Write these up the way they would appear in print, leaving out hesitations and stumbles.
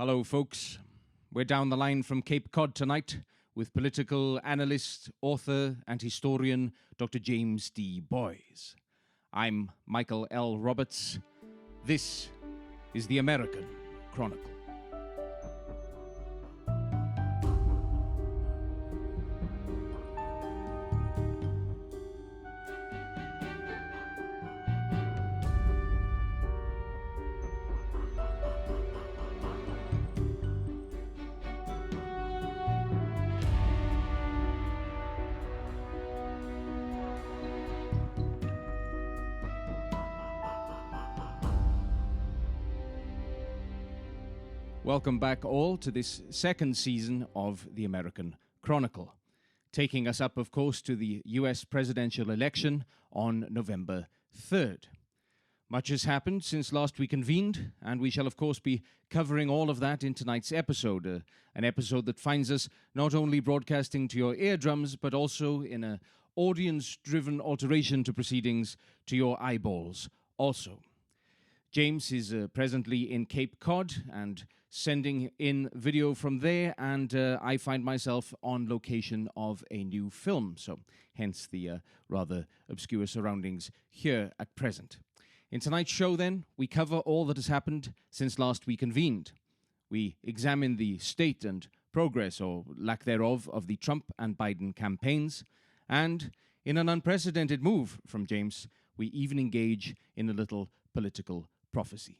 Hello, folks. We're down the line from Cape Cod tonight with political analyst, author, and historian Dr. James D. Boys. I'm Michael L. Roberts. This is the American Chronicle. Welcome back all to this second season of the American Chronicle, taking us up, of course, to the US presidential election on November 3rd. Much has happened since last we convened, and we shall, of course, be covering all of that in tonight's episode, an episode that finds us not only broadcasting to your eardrums, but also in an audience-driven alteration to proceedings to your eyeballs also. James is presently in Cape Cod and sending in video from there, and I find myself on location of a new film, so hence the rather obscure surroundings here at present. In tonight's show, then, we cover all that has happened since last we convened. We examine the state and progress, or lack thereof, of the Trump and Biden campaigns, and in an unprecedented move from James, we even engage in a little political prophecy.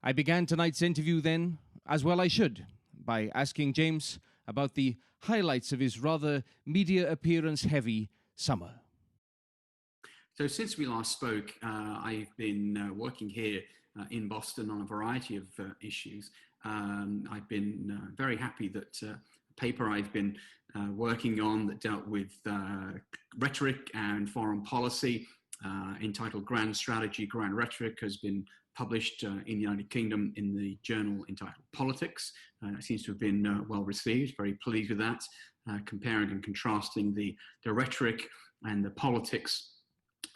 I began tonight's interview then, as well I should, by asking James about the highlights of his rather media appearance-heavy summer. So since we last spoke, I've been working here in Boston on a variety of issues. I've been very happy that a paper I've been working on that dealt with rhetoric and foreign policy, entitled Grand Strategy, Grand Rhetoric, has been published in the United Kingdom in the journal entitled Politics. It seems to have been well received, very pleased with that, comparing and contrasting the rhetoric and the politics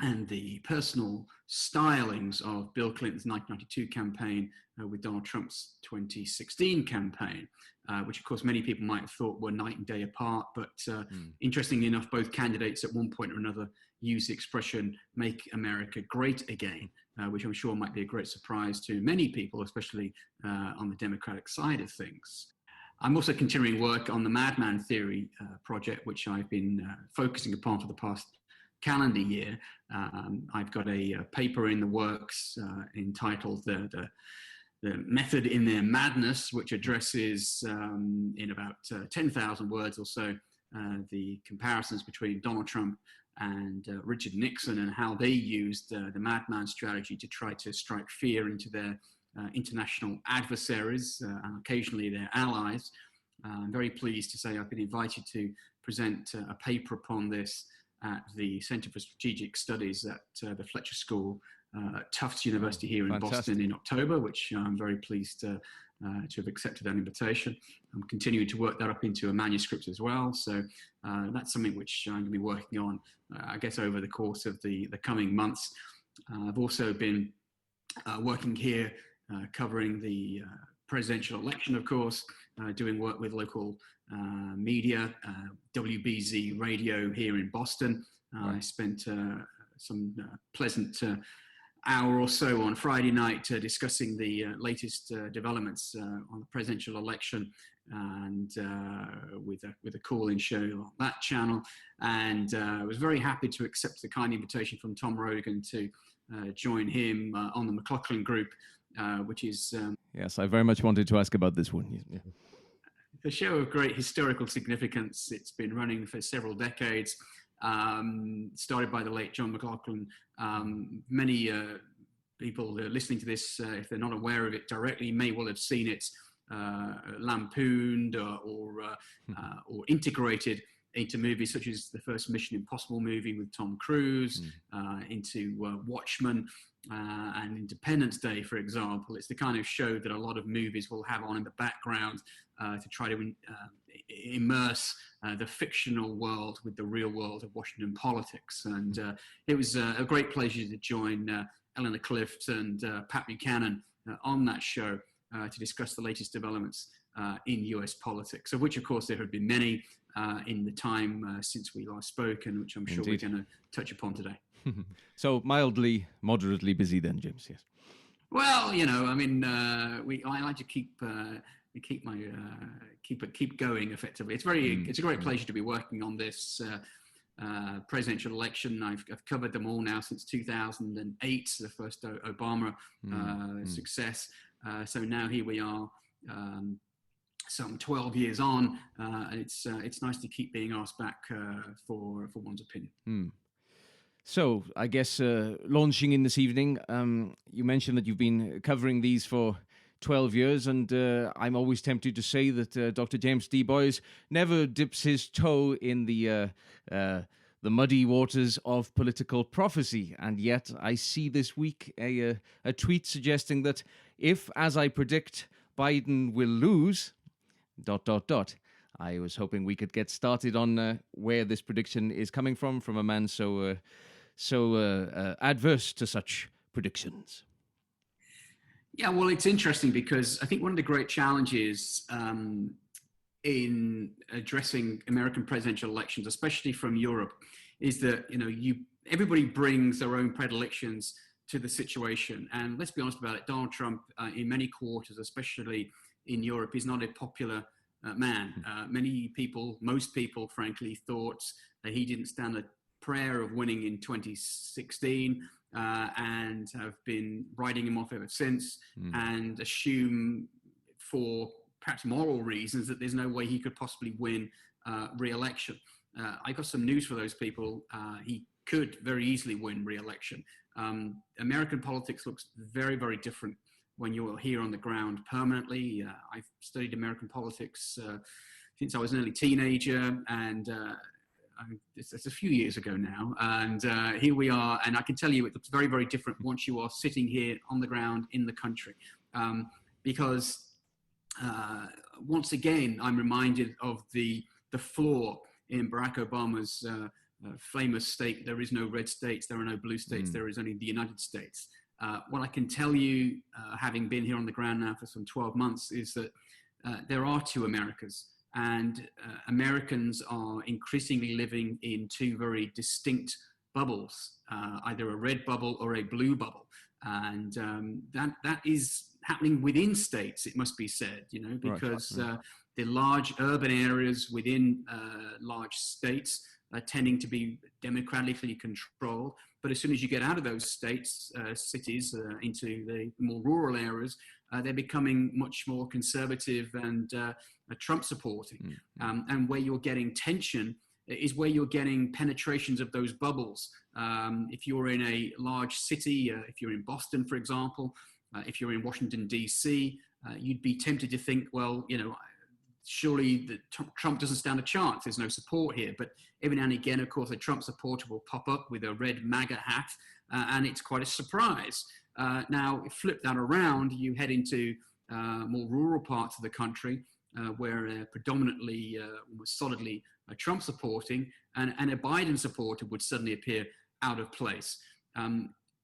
and the personal stylings of Bill Clinton's 1992 campaign with Donald Trump's 2016 campaign, which of course many people might have thought were night and day apart, but interestingly enough, both candidates at one point or another use the expression "make America great again," which I'm sure might be a great surprise to many people, especially on the Democratic side of things. I'm also continuing work on the Madman Theory project, which I've been focusing upon for the past calendar year. I've got a paper in the works entitled the Method in Their Madness, which addresses in about 10,000 words or so the comparisons between Donald Trump and Richard Nixon and how they used the madman strategy to try to strike fear into their international adversaries and occasionally their allies. I'm very pleased to say I've been invited to present a paper upon this at the Center for Strategic Studies at the Fletcher School at Tufts University here in Boston in October, which I'm very pleased to have accepted that invitation. I'm continuing to work that up into a manuscript as well. So that's something which I'm going to be working on, I guess, over the course of the coming months. I've also been working here covering the presidential election, of course, doing work with local media, WBZ radio here in Boston. I spent some pleasant hour or so on Friday night discussing the latest developments on the presidential election, and with a call-in show on that channel. And I was very happy to accept the kind invitation from Tom Rogan to join him on the McLaughlin Group, which is... Yes, I very much wanted to ask about this one. Yeah. A show of great historical significance. It's been running for several decades. Started by the late John McLaughlin. Many people listening to this, if they're not aware of it directly, may well have seen it lampooned or integrated into movies such as the first Mission Impossible movie with Tom Cruise, into Watchmen and Independence Day, for example. It's the kind of show that a lot of movies will have on in the background to try to immerse the fictional world with the real world of Washington politics. And it was a great pleasure to join Eleanor Clift and Pat Buchanan on that show. to discuss the latest developments in US politics, of which, of course, there have been many in the time since we last spoke, and which I'm sure we're going to touch upon today. So mildly, moderately busy then, James, yes. Well, you know, I mean, I like to keep going effectively. It's a great pleasure to be working on this presidential election. I've covered them all now since 2008, the first Obama success. So now here we are, some 12 years on, and it's nice to keep being asked back for one's opinion. So I guess launching in this evening, you mentioned that you've been covering these for 12 years, and I'm always tempted to say that Dr. James D. Boyes never dips his toe in the muddy waters of political prophecy. And yet I see this week a tweet suggesting that if, as I predict, Biden will lose, ... I was hoping we could get started on where this prediction is coming from a man so adverse to such predictions. Yeah, well, it's interesting because I think one of the great challenges in addressing American presidential elections, especially from Europe, is that everybody brings their own predilections to the situation. And let's be honest about it, Donald Trump, in many quarters, especially in Europe, is not a popular man. Most people, frankly, thought that he didn't stand a prayer of winning in 2016 and have been writing him off ever since and assume for perhaps moral reasons that there's no way he could possibly win re-election. I got some news for those people. He could very easily win re-election. American politics looks very, very different when you're here on the ground permanently. I've studied American politics since I was an early teenager, and it's a few years ago now. And here we are, and I can tell you it looks very, very different once you are sitting here on the ground in the country. Because once again, I'm reminded of the flaw in Barack Obama's famous state, there is no red states, there are no blue states, there is only the United States. What I can tell you, having been here on the ground now for some 12 months, is that there are two Americas, and Americans are increasingly living in two very distinct bubbles, either a red bubble or a blue bubble. And that is happening within states, it must be said, because the large urban areas within large states are tending to be democratically controlled. But as soon as you get out of those states, cities, into the more rural areas, they're becoming much more conservative and Trump supporting. And where you're getting tension is where you're getting penetrations of those bubbles. If you're in a large city, if you're in Boston, for example, if you're in Washington, D.C., you'd be tempted to think, well, surely Trump doesn't stand a chance. There's no support here. But every now and again, of course, a Trump supporter will pop up with a red MAGA hat, and it's quite a surprise. Now, flip that around, you head into more rural parts of the country where predominantly, almost solidly, Trump supporting, and a Biden supporter would suddenly appear out of place.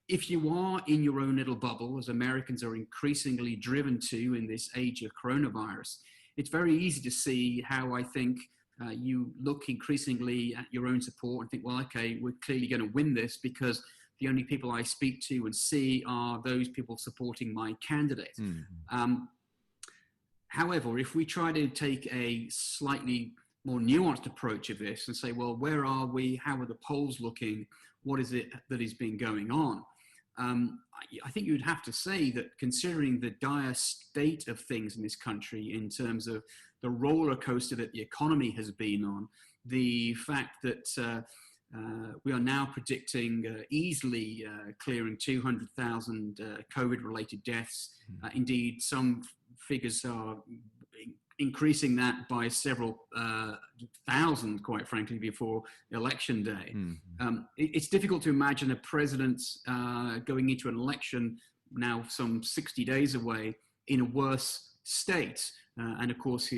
If you are in your own little bubble, as Americans are increasingly driven to in this age of coronavirus, it's very easy to see how I think you look increasingly at your own support and think, well, okay, we're clearly going to win this because the only people I speak to and see are those people supporting my candidate. However, if we try to take a slightly more nuanced approach of this and say, well, where are we? How are the polls looking? What is it that has been going on? I think you'd have to say that considering the dire state of things in this country in terms of the roller coaster that the economy has been on, the fact that we are now predicting easily clearing 200,000 COVID-related deaths. Indeed, some figures are increasing that by several thousand, quite frankly, before election day. It's difficult to imagine a president going into an election now some 60 days away in a worse state. And of course,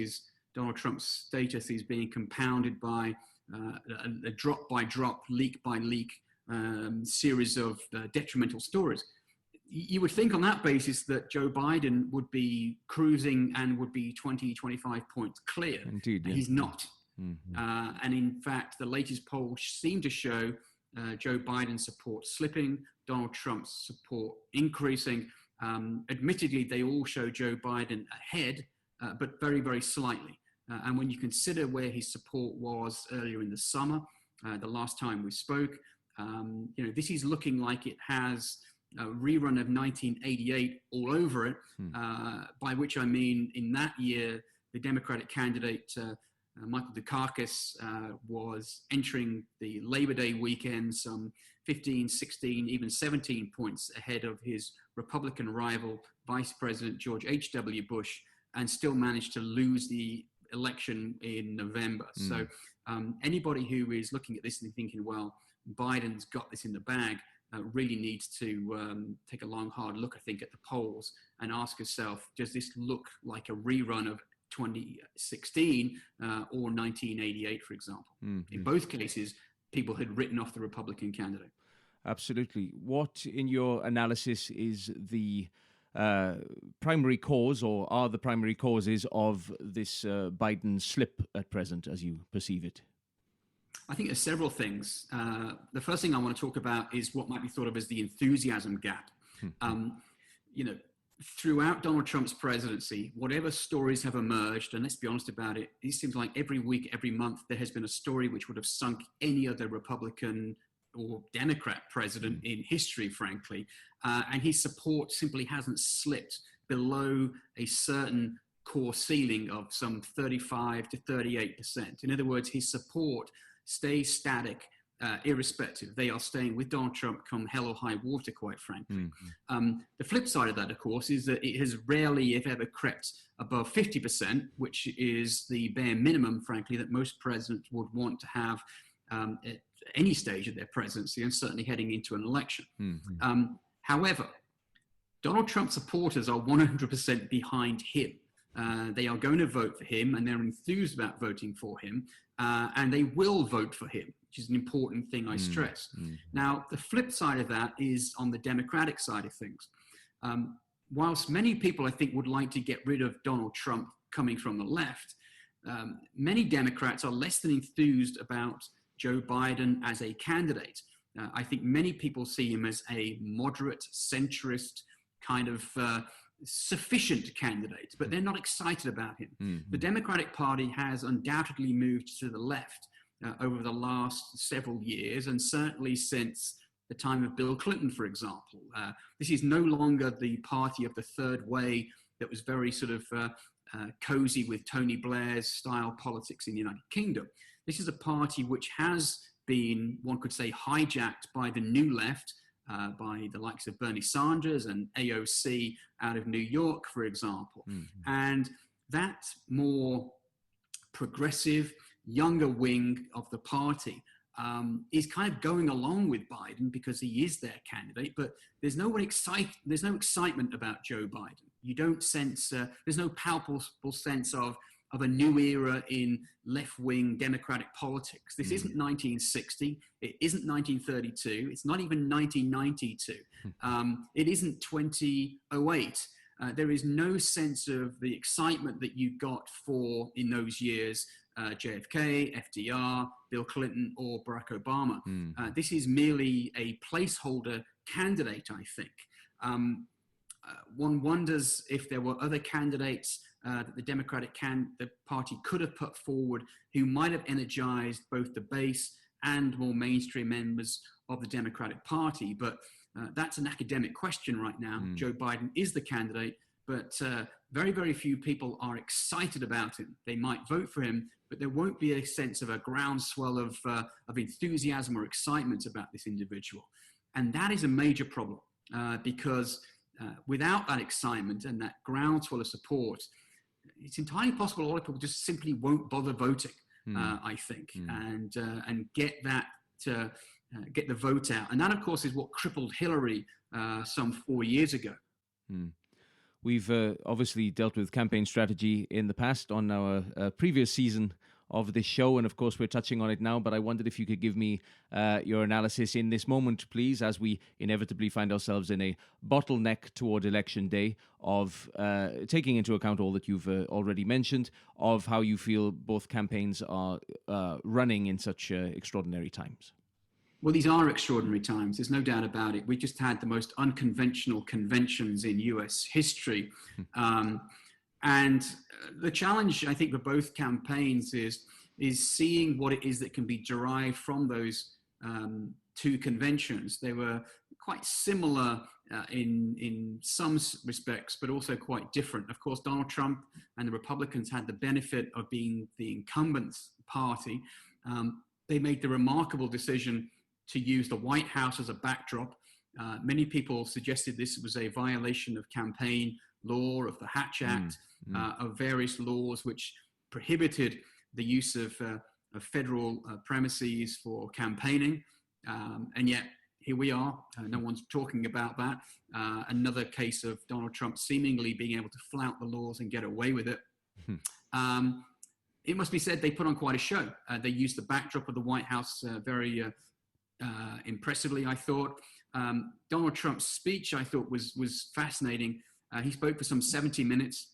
Donald Trump's status is being compounded by a drop by drop, leak by leak series of detrimental stories. you would think on that basis that Joe Biden would be cruising and would be 20, 25 points clear. Indeed, yeah. He's not. And in fact, the latest polls seem to show Joe Biden's support slipping, Donald Trump's support increasing. Admittedly, they all show Joe Biden ahead, but very, very slightly. And when you consider where his support was earlier in the summer, the last time we spoke, this is looking like it has a rerun of 1988 all over it, by which I mean in that year, the Democratic candidate, Michael Dukakis, was entering the Labor Day weekend some 15, 16, even 17 points ahead of his Republican rival, Vice President George H.W. Bush, and still managed to lose the election in November. So anybody who is looking at this and thinking, well, Biden's got this in the bag, really needs to take a long, hard look, I think, at the polls and ask herself, does this look like a rerun of 2016 or 1988, for example? In both cases, people had written off the Republican candidate. Absolutely. What, in your analysis, is the primary cause, or are the primary causes of this Biden slip at present, as you perceive it? I think there's several things. The first thing I want to talk about is what might be thought of as the enthusiasm gap. Throughout Donald Trump's presidency, whatever stories have emerged, and let's be honest about it, it seems like every week, every month, there has been a story which would have sunk any other Republican or Democrat president in history, frankly. And his support simply hasn't slipped below a certain core ceiling of some 35 to 38%. In other words, his support stays static, irrespective. They are staying with Donald Trump come hell or high water, quite frankly. The flip side of that, of course, is that it has rarely, if ever, crept above 50%, which is the bare minimum, frankly, that most presidents would want to have at any stage of their presidency, and certainly heading into an election. However, Donald Trump supporters are 100% behind him. They are going to vote for him, and they're enthused about voting for him, and they will vote for him, which is an important thing I stress. Now, the flip side of that is on the Democratic side of things. Whilst many people, I think, would like to get rid of Donald Trump coming from the left, many Democrats are less than enthused about Joe Biden as a candidate. I think many people see him as a moderate, centrist, kind of sufficient candidate, but they're not excited about him. The Democratic Party has undoubtedly moved to the left over the last several years, and certainly since the time of Bill Clinton, for example. This is no longer the party of the third way that was very sort of cozy with Tony Blair's style politics in the United Kingdom. This is a party which has been, one could say, hijacked by the new left, by the likes of Bernie Sanders and AOC out of New York, for example. And that more progressive, younger wing of the party is kind of going along with Biden because he is their candidate, but there's no excitement about Joe Biden. You don't sense, there's no palpable sense of a new era in left-wing Democratic politics. This isn't 1960. It isn't 1932. It's not even 1992. It isn't 2008. There is no sense of the excitement that you got for, in those years, JFK, FDR, Bill Clinton, or Barack Obama. This is merely a placeholder candidate, I think. One wonders if there were other candidates that the Democratic Party could have put forward who might have energized both the base and more mainstream members of the Democratic Party. But that's an academic question right now. Joe Biden is the candidate, but very, very few people are excited about him. They might vote for him, but there won't be a sense of a groundswell of enthusiasm or excitement about this individual. And that is a major problem because without that excitement and that groundswell of support, it's entirely possible a lot of people just simply won't bother voting, I think, and get the vote out. And that, of course, is what crippled Hillary some 4 years ago. We've obviously dealt with campaign strategy in the past on our previous season of this show, and of course we're touching on it now, but I wondered if you could give me your analysis in this moment, please, as we inevitably find ourselves in a bottleneck toward election day, of taking into account all that you've already mentioned, of how you feel both campaigns are running in such extraordinary times. Well, these are extraordinary times. There's no doubt about it. We just had the most unconventional conventions in US history. And the challenge, I think, for both campaigns is seeing what it is that can be derived from those two conventions. They were quite similar in some respects, but also quite different. Of course, Donald Trump and the Republicans had the benefit of being the incumbent party. They made the remarkable decision to use the White House as a backdrop. Many people suggested this was a violation of campaign law, of the Hatch Act, of various laws which prohibited the use of federal premises for campaigning. And yet, here we are. No one's talking about that. Another case of Donald Trump seemingly being able to flout the laws and get away with it. It must be said they put on quite a show. They used the backdrop of the White House very impressively, I thought. Donald Trump's speech, I thought, was fascinating. He spoke for some 70 minutes.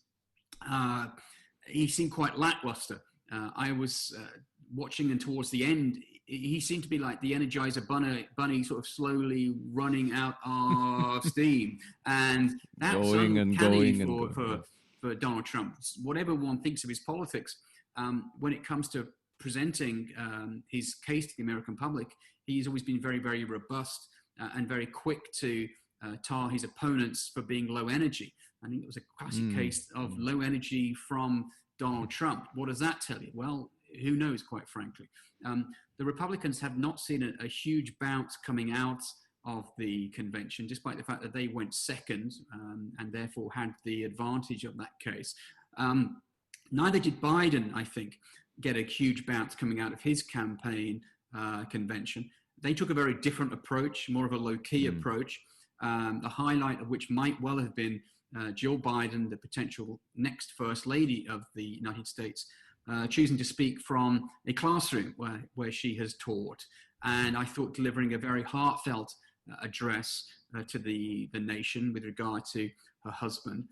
He seemed quite lackluster. I was watching, and towards the end, he seemed to be like the Energizer bunny sort of slowly running out of steam. And that's uncanny for Donald Trump. Whatever one thinks of his politics, when it comes to presenting his case to the American public, he's always been very, very robust and very quick to tar his opponents for being low energy. I think it was a classic case of low energy from Donald Trump. What does that tell you? Well, who knows, quite frankly. The Republicans have not seen a huge bounce coming out of the convention, despite the fact that they went second and therefore had the advantage of that case. Neither did Biden, I think, get a huge bounce coming out of his campaign convention. They took a very different approach, more of a low-key approach, the highlight of which might well have been Jill Biden, the potential next First Lady of the United States, choosing to speak from a classroom where she has taught. And I thought delivering a very heartfelt address to the nation with regard to her husband.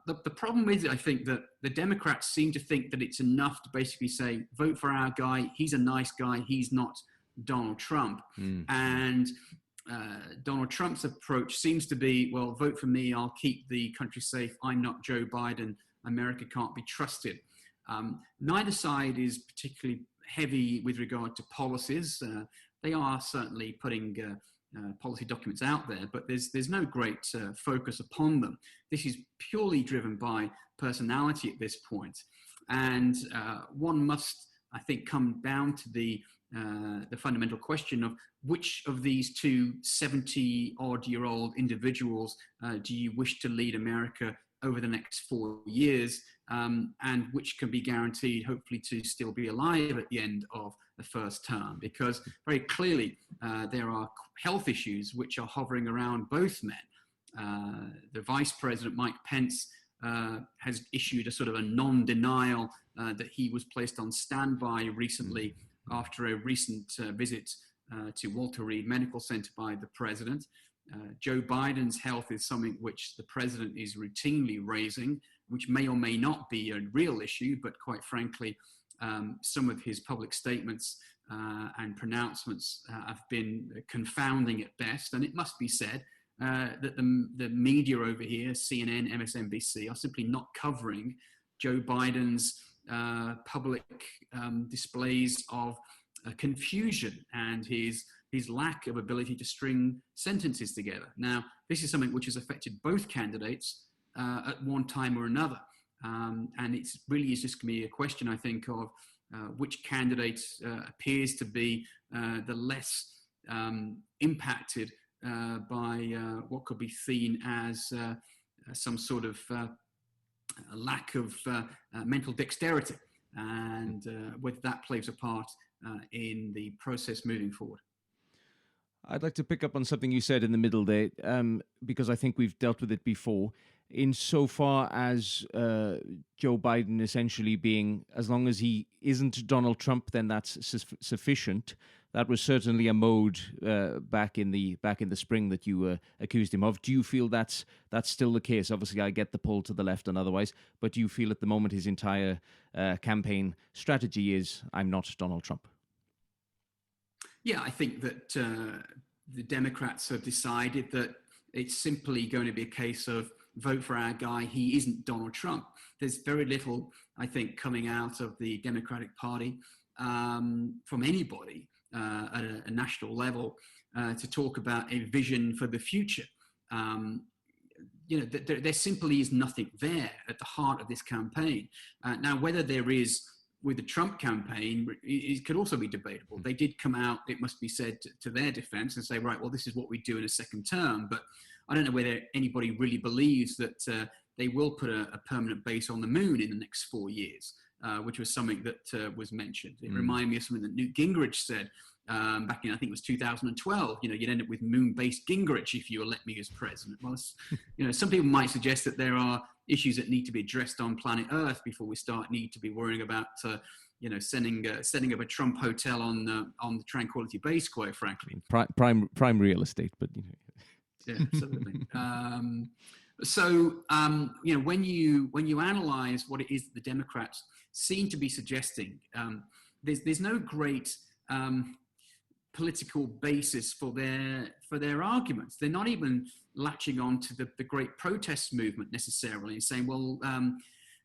The problem is, I think, that the Democrats seem to think that it's enough to basically say, vote for our guy, he's a nice guy, he's not Donald Trump. And Donald Trump's approach seems to be, well, vote for me, I'll keep the country safe, I'm not Joe Biden, America can't be trusted. Neither side is particularly heavy with regard to policies. They are certainly putting policy documents out there, but there's no great focus upon them. This is purely driven by personality at this point. And one must, I think, come down to the fundamental question of which of these two 70-odd-year-old individuals do you wish to lead America over the next 4 years, and which can be guaranteed, hopefully, to still be alive at the end of the first term. Because very clearly, there are health issues which are hovering around both men. The Vice President, Mike Pence, has issued a sort of a non-denial that he was placed on standby recently after a recent visit to Walter Reed Medical Center by the president. Joe Biden's health is something which the president is routinely raising, which may or may not be a real issue, but quite frankly, some of his public statements and pronouncements have been confounding at best. And it must be said that the media over here, CNN, MSNBC, are simply not covering Joe Biden's public displays of confusion and his lack of ability to string sentences together. Now, this is something which has affected both candidates at one time or another. And it really is just going to be a question, I think, of which candidate appears to be the less impacted by what could be seen as some sort of lack of mental dexterity, and whether that plays a part in the process moving forward. I'd like to pick up on something you said in the middle there, because I think we've dealt with it before. insofar as Joe Biden essentially being, as long as he isn't Donald Trump, then that's sufficient. That was certainly a mode back in the spring that you accused him of. Do you feel that's still the case? Obviously, I get the pull to the left and otherwise, but do you feel at the moment his entire campaign strategy is, I'm not Donald Trump? Yeah, I think that the Democrats have decided that it's simply going to be a case of vote for our guy. He isn't Donald Trump. There's very little, I think, coming out of the Democratic Party from anybody at a national level to talk about a vision for the future. There simply is nothing there at the heart of this campaign. Now, whether there is with the Trump campaign, it could also be debatable. They did come out, it must be said, to their defense and say, right, well, this is what we do in a second term. But I don't know whether anybody really believes that they will put a permanent base on the moon in the next 4 years, which was something that was mentioned. It reminded me of something that Newt Gingrich said back in, I think it was 2012. You'd end up with moon-based Gingrich if you elect me as president. Well, some people might suggest that there are issues that need to be addressed on planet Earth before we need to be worrying about, setting up a Trump hotel on the Tranquility Base, quite frankly. Prime real estate, but Yeah, absolutely. When you analyze what it is that the Democrats seem to be suggesting, there's no great political basis for their arguments. They're not even latching on to the great protest movement necessarily and saying, well,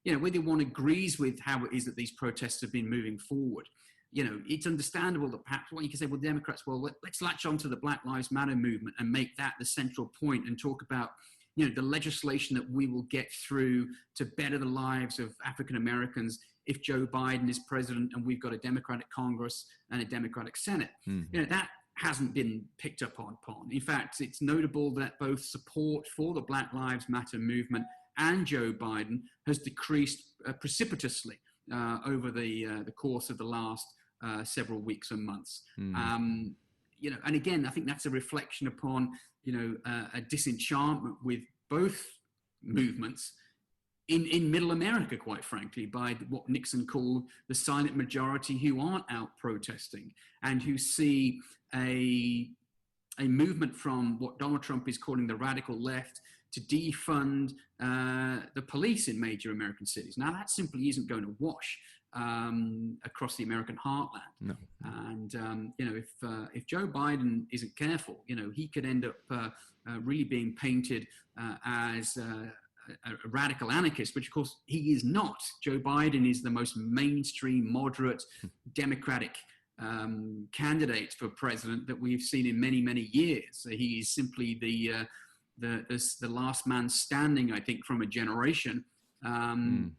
whether one agrees with how it is that these protests have been moving forward. It's understandable that perhaps what you can say, well, Democrats, well, let's latch on to the Black Lives Matter movement and make that the central point and talk about, the legislation that we will get through to better the lives of African Americans if Joe Biden is president and we've got a Democratic Congress and a Democratic Senate. Mm-hmm. That hasn't been picked up on. In fact, it's notable that both support for the Black Lives Matter movement and Joe Biden has decreased precipitously over the course of the last several weeks and months. Mm-hmm. And again, I think that's a reflection upon, a disenchantment with both movements in middle America, quite frankly, by what Nixon called the silent majority who aren't out protesting and who see a movement from what Donald Trump is calling the radical left to defund the police in major American cities. Now, that simply isn't going to wash across the American heartland. No. And, if Joe Biden isn't careful, he could end up really being painted as a radical anarchist, which of course he is not. Joe Biden is the most mainstream, moderate, democratic candidate for president that we've seen in many, many years. So he is simply the last man standing, I think, from a generation. And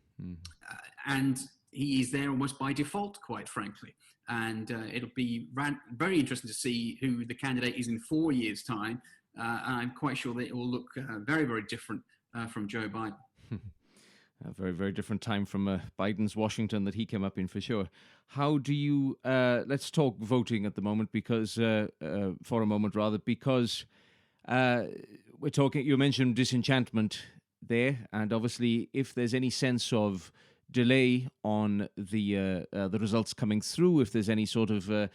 he is there almost by default, quite frankly. And it'll be very interesting to see who the candidate is in 4 years' time. I'm quite sure that it will look very, very different from Joe Biden. A very, very different time from Biden's Washington that he came up in, for sure. How do you, let's talk voting at the moment, because, for a moment rather, because we're talking, you mentioned disenchantment there, and obviously if there's any sense of delay on the results coming through, if there's any sort of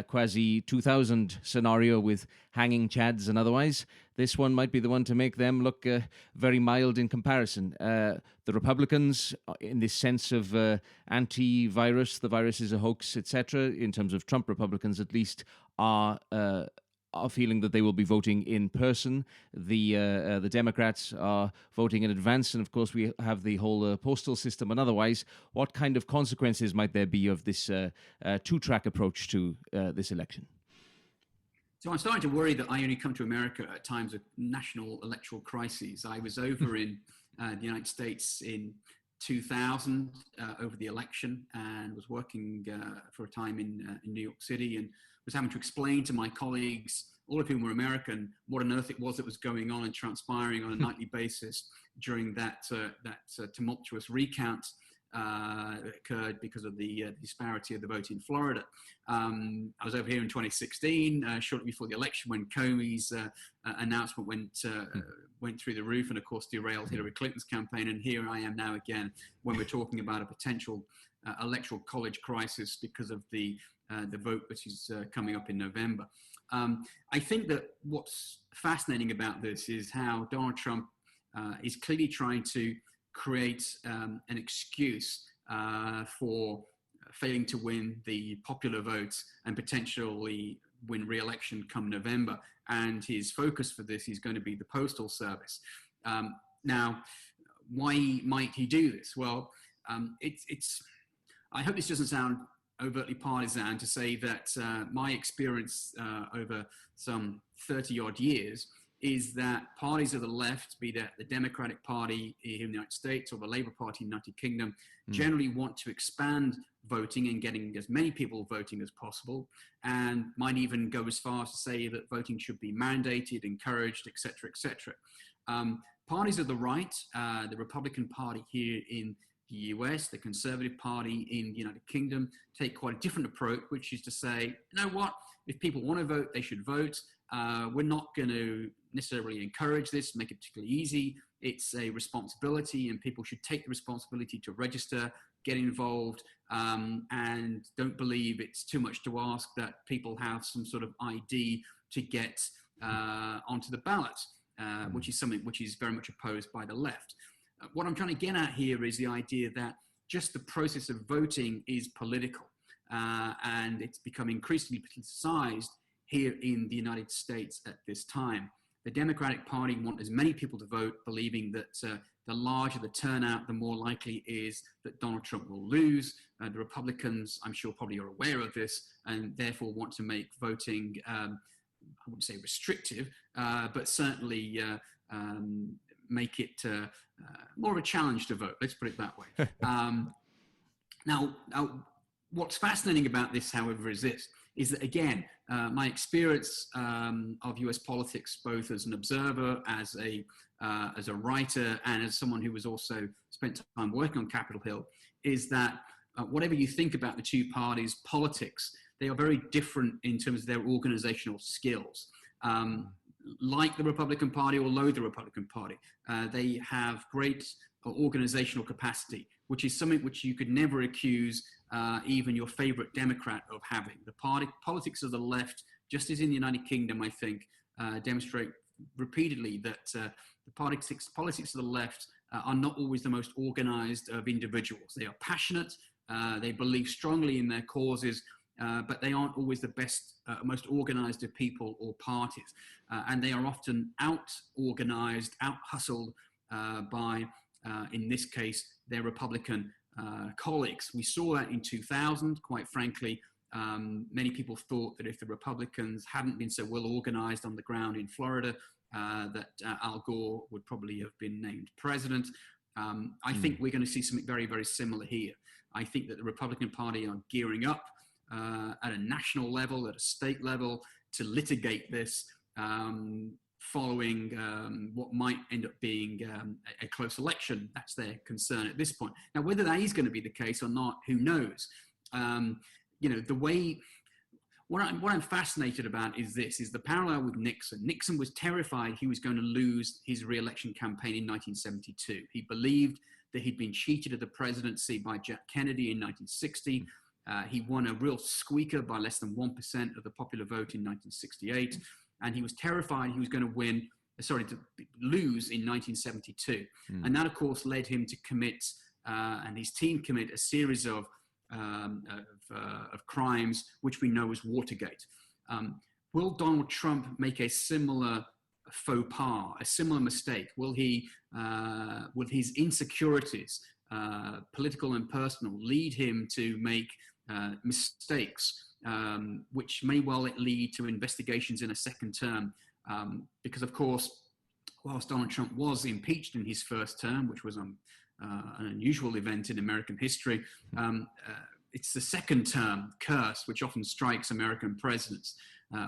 quasi 2000 scenario with hanging chads and otherwise, this one might be the one to make them look very mild in comparison. The Republicans, in this sense of anti-virus, the virus is a hoax, etc., in terms of Trump Republicans at least, are feeling that they will be voting in person. The Democrats are voting in advance, and of course we have the whole postal system and otherwise. What kind of consequences might there be of this two-track approach to this election? So I'm starting to worry that I only come to America at times of national electoral crises. I was over in the United States in 2000 over the election and was working for a time in New York City, and was having to explain to my colleagues, all of whom were American, what on earth it was that was going on and transpiring on a nightly basis during that tumultuous recount that occurred because of the disparity of the vote in Florida. I was over here in 2016, shortly before the election, when Comey's announcement went through the roof and, of course, derailed Hillary Clinton's campaign. And here I am now again when we're talking about a potential electoral college crisis because of the vote which is coming up in November. I think that what's fascinating about this is how Donald Trump is clearly trying to create an excuse for failing to win the popular votes and potentially win re-election come November. And his focus for this is going to be the Postal Service. Now, why might he do this? Well, I hope this doesn't sound overtly partisan to say that my experience over some 30 odd years is that parties of the left, be that the Democratic Party here in the United States or the Labour Party in the United Kingdom, generally want to expand voting and getting as many people voting as possible, and might even go as far as to say that voting should be mandated, encouraged, etc., etc. Parties of the right, the Republican Party here in the US, the Conservative Party in the United Kingdom, take quite a different approach, which is to say, you know what, if people want to vote, they should vote. We're not going to necessarily encourage this, make it particularly easy. It's a responsibility, and people should take the responsibility to register, get involved, and don't believe it's too much to ask that people have some sort of ID to get onto the ballot, which is something which is very much opposed by the left. What I'm trying to get at here is the idea that just the process of voting is political, and it's become increasingly politicized here in the United States at this time. The Democratic Party want as many people to vote, believing that the larger the turnout, the more likely is that Donald Trump will lose. The Republicans, I'm sure, probably are aware of this and therefore want to make voting, I wouldn't say restrictive, but certainly make it more of a challenge to vote. Let's put it that way. Now, what's fascinating about this, however, is that, again, my experience of US politics, both as an observer, as a writer, and as someone who was also spent time working on Capitol Hill, is that whatever you think about the two parties' politics, they are very different in terms of their organizational skills. Like the Republican Party or loathe the Republican Party, they have great organizational capacity, which is something which you could never accuse even your favorite Democrat of having. The politics of the left, just as in the United Kingdom, I think, demonstrate repeatedly that the politics of the left are not always the most organized of individuals. They are passionate, they believe strongly in their causes, but they aren't always the best, most organized of people or parties. And they are often out-organized, out-hustled by, in this case, their Republican colleagues. We saw that in 2000, quite frankly. Many people thought that if the Republicans hadn't been so well organized on the ground in Florida, that Al Gore would probably have been named president. I think we're going to see something very, very similar here. I think that the Republican Party are gearing up at a national level, at a state level, to litigate this following what might end up being a close election. That's their concern at this point. Now, whether that is going to be the case or not, who knows? You know, the way, what I'm fascinated about is the parallel with Nixon. Nixon was terrified he was going to lose his re-election campaign in 1972. He believed that he'd been cheated at the presidency by Jack Kennedy in 1960. He won a real squeaker by less than 1% of the popular vote in 1968. And he was terrified he was going to lose in 1972. And that, of course, led him to commit, and his team commit, a series of crimes, which we know as Watergate. Will Donald Trump make a similar faux pas, a similar mistake? Will his insecurities, political and personal, lead him to make mistakes, which may well lead to investigations in a second term? Because, of course, whilst Donald Trump was impeached in his first term, which was an unusual event in American history, it's the second term curse which often strikes American presidents.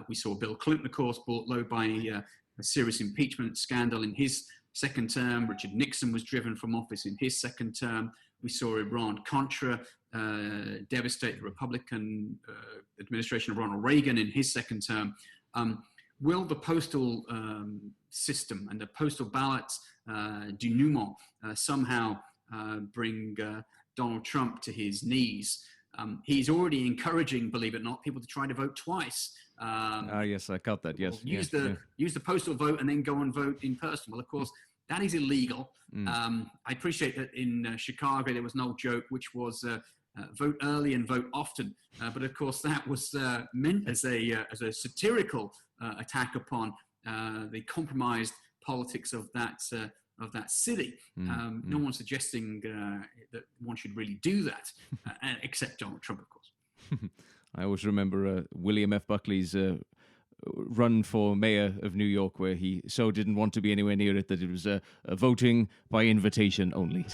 We saw Bill Clinton, of course, brought low by a serious impeachment scandal in his second term. Richard Nixon was driven from office in his second term. We saw Iran-Contra devastate the Republican administration of Ronald Reagan in his second term. Will the postal system and the postal ballots denouement somehow bring Donald Trump to his knees? He's already encouraging, believe it or not, people to try to vote twice. Yes, I got that. Yes, use the postal vote and then go and vote in person. Well, of course, that is illegal. I appreciate that in Chicago there was an old joke which was vote early and vote often, but of course that was meant as a satirical attack upon the compromised politics of that city. No one's suggesting that one should really do that, except Donald Trump, of course. I always remember William F. Buckley's run for mayor of New York, where he so didn't want to be anywhere near it that it was voting by invitation only.